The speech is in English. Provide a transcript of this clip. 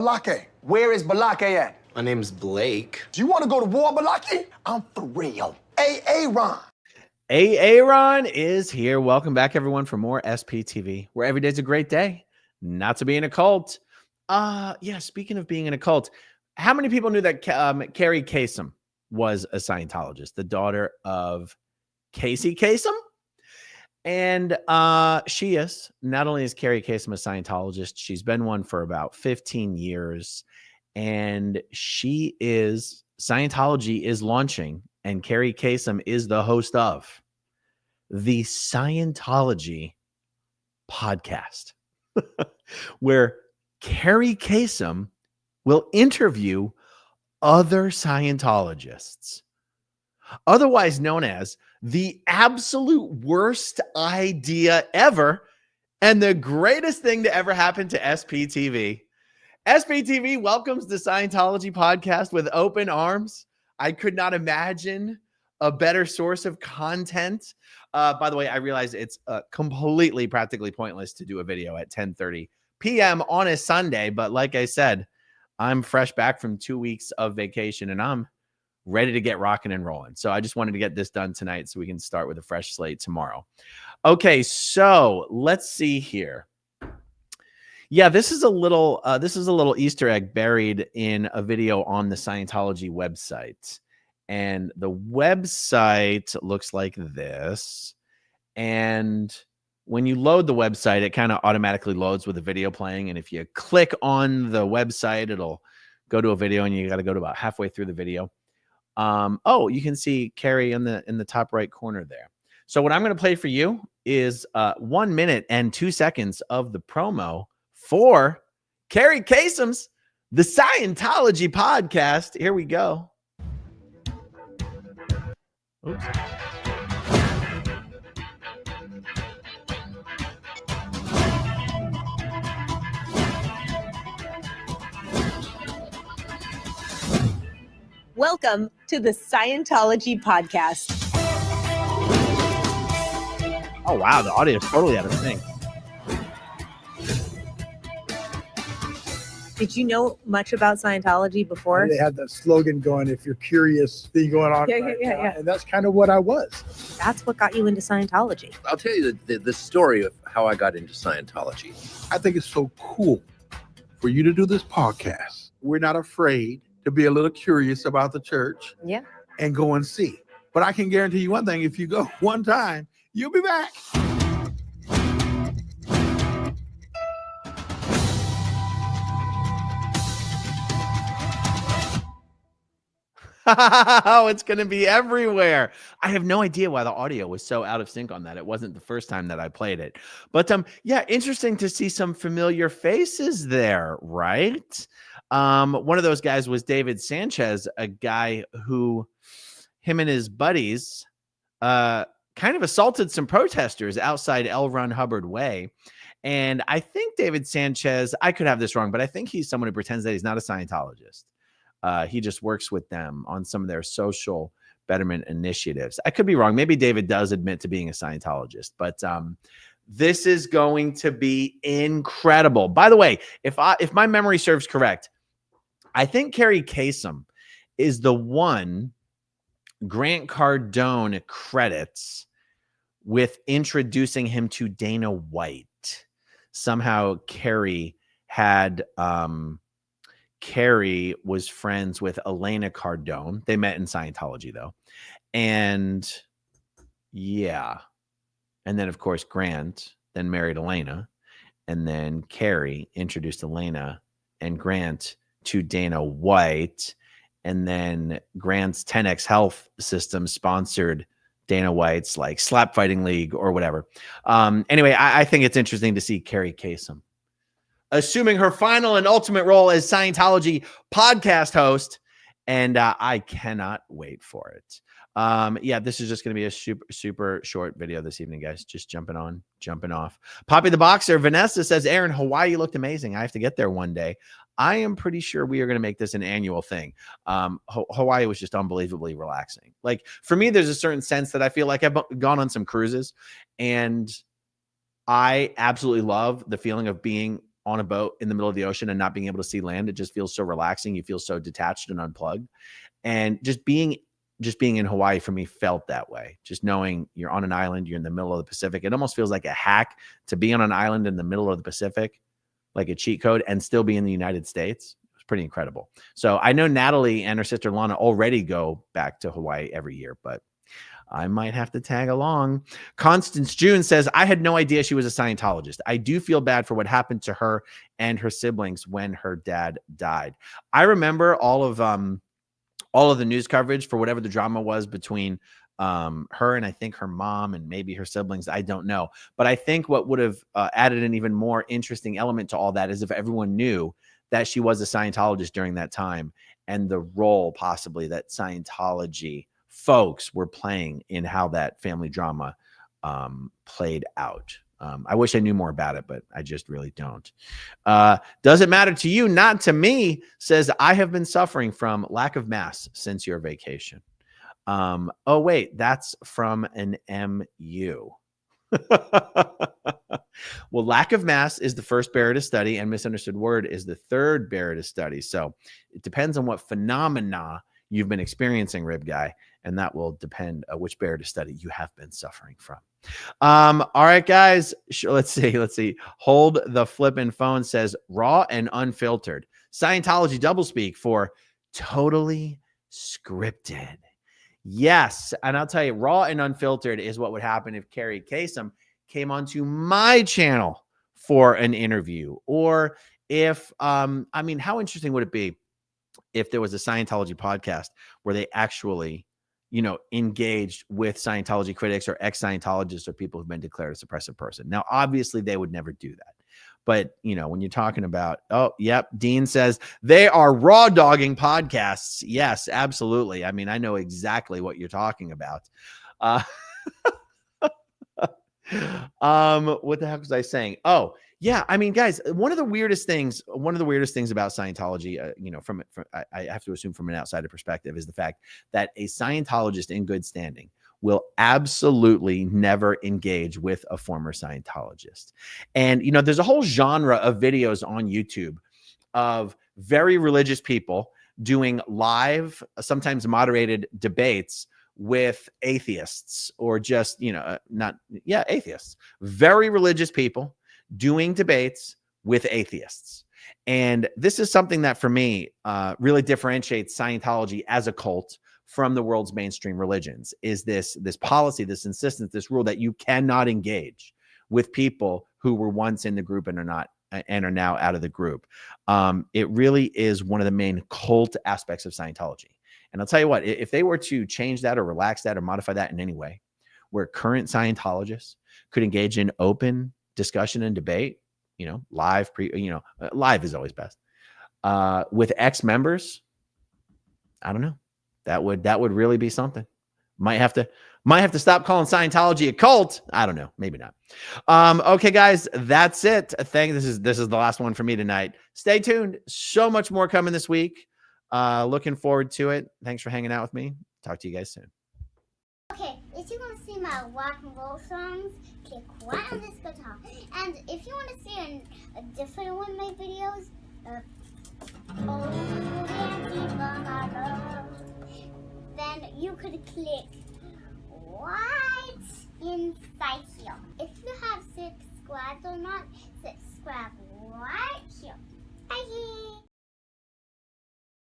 Balake. Where is Balake at? My name's Blake. Do you want to go to war, Balake? I'm for real. Aaron. Aaron is here. Welcome back, everyone, for more SPTV, where every day's a great day not to be in a cult. Speaking of being in a cult, how many people knew that Kerri Kasem was a Scientologist, the daughter of Casey Kasem? And she is. Not only is Kerri Kasem a Scientologist, she's been one for about 15 years. And Scientology is launching, and Kerri Kasem is the host of the Scientology podcast, where Kerri Kasem will interview other Scientologists, otherwise known as the absolute worst idea ever and the greatest thing to ever happen to SPTV. SPTV welcomes the Scientology podcast with open arms. I could not imagine a better source of content. By the way, I realize it's completely practically pointless to do a video at 10:30 p.m. on a Sunday. But like I said, I'm fresh back from 2 weeks of vacation and I'm ready to get rocking and rolling. So I just wanted to get this done tonight so we can start with a fresh slate tomorrow. Okay, so let's see here. Yeah, this is a little Easter egg buried in a video on the Scientology website. And the website looks like this. And when you load the website, it kind of automatically loads with the video playing. And if you click on the website, it'll go to a video and you got to go to about halfway through the video. You can see Kerri in the top right corner there. So what I'm going to play for you is 1 minute and 2 seconds of the promo for Kerri Kasem's The Scientology Podcast. Here we go. Oops. Welcome to the Scientology Podcast. Oh, wow. The audio is totally out of sync. Did you know much about Scientology before? They had that slogan going, if you're curious, thing going on. Yeah. And that's kind of what I was. That's what got you into Scientology. I'll tell you the story of how I got into Scientology. I think it's so cool for you to do this podcast. We're not afraid to be a little curious about the church. Yeah. And go and see. But I can guarantee you one thing, if you go one time, you'll be back. Oh, it's going to be everywhere. I have no idea why the audio was so out of sync on that. It wasn't the first time that I played it. But interesting to see some familiar faces there, right? One of those guys was David Sanchez, a guy who him and his buddies kind of assaulted some protesters outside L. Ron Hubbard Way. And I think David Sanchez, I could have this wrong, but I think he's someone who pretends that he's not a Scientologist. He just works with them on some of their social betterment initiatives. I could be wrong. Maybe David does admit to being a Scientologist, but this is going to be incredible. By the way, if my memory serves correct, I think Kerri Kasem is the one Grant Cardone credits with introducing him to Dana White. Somehow Kerri was friends with Elena Cardone. They met in Scientology, though. And yeah. And then, of course, Grant then married Elena. And then Kerri introduced Elena and Grant to Dana White. And then Grant's 10X Health System sponsored Dana White's like slap fighting league or whatever. Anyway, I think it's interesting to see Kerri Kasem assuming her final and ultimate role as Scientology podcast host. And I cannot wait for it. This is just going to be a super short video this evening, guys. Just jumping off. Poppy the Boxer, Vanessa says, Aaron, Hawaii looked amazing. I have to get there one day. I am pretty sure we are going to make this an annual thing. Hawaii was just unbelievably relaxing. Like for me, there's a certain sense that I feel like I've gone on some cruises and I absolutely love the feeling of being on a boat in the middle of the ocean and not being able to see land. It just feels so relaxing. You feel so detached and unplugged. And just being in Hawaii for me felt that way. Just knowing you're on an island, you're in the middle of the Pacific. It almost feels like a hack to be on an island in the middle of the Pacific, like a cheat code, and still be in the United States. It was pretty incredible. So I know Natalie and her sister Lana already go back to Hawaii every year, but I might have to tag along. Constance June says, I had no idea she was a Scientologist. I do feel bad for what happened to her and her siblings when her dad died. I remember all of the news coverage for whatever the drama was between her and I think her mom and maybe her siblings. I don't know. But I think what would have added an even more interesting element to all that is if everyone knew that she was a Scientologist during that time and the role possibly that Scientology folks were playing in how that family drama played out. I wish I knew more about it, but I just really don't. Does it matter to you? Not to me, says, I have been suffering from lack of mass since your vacation. Oh, wait, that's from an MU. Well, lack of mass is the first barrier to study, and misunderstood word is the third barrier to study. So it depends on what phenomena you've been experiencing, Rib Guy, and that will depend which barrier to study you have been suffering from. All right, guys, let's see. Hold the flippin' phone says raw and unfiltered. Scientology doublespeak for totally scripted. Yes, and I'll tell you, raw and unfiltered is what would happen if Kerri Kasem came onto my channel for an interview, or if I mean, how interesting would it be if there was a Scientology podcast where they actually, engaged with Scientology critics or ex-Scientologists or people who've been declared a suppressive person. Now, obviously, they would never do that. But, when you're talking about, oh, yep, Dean says they are raw dogging podcasts. Yes, absolutely. I mean, I know exactly what you're talking about. What the heck was I saying? Oh, yeah. I mean, guys, one of the weirdest things about Scientology, I have to assume from an outsider perspective, is the fact that a Scientologist in good standing will absolutely never engage with a former Scientologist. And, there's a whole genre of videos on YouTube of very religious people doing live, sometimes moderated debates with atheists, or just, atheists, very religious people doing debates with atheists. And this is something that for me really differentiates Scientology as a cult from the world's mainstream religions, is this policy, this insistence, this rule that you cannot engage with people who were once in the group and are now out of the group. It really is one of the main cult aspects of Scientology. And I'll tell you what, if they were to change that or relax that or modify that in any way, where current Scientologists could engage in open discussion and debate, live, live is always best, with ex-members, I don't know. That would really be something. Might have to stop calling Scientology a cult. I don't know. Maybe not. Okay, guys, that's it. This is the last one for me tonight. Stay tuned. So much more coming this week. Looking forward to it. Thanks for hanging out with me. Talk to you guys soon. Okay, if you want to see my rock and roll songs, click right on this guitar. And if you want to see a different one of my videos, then you could click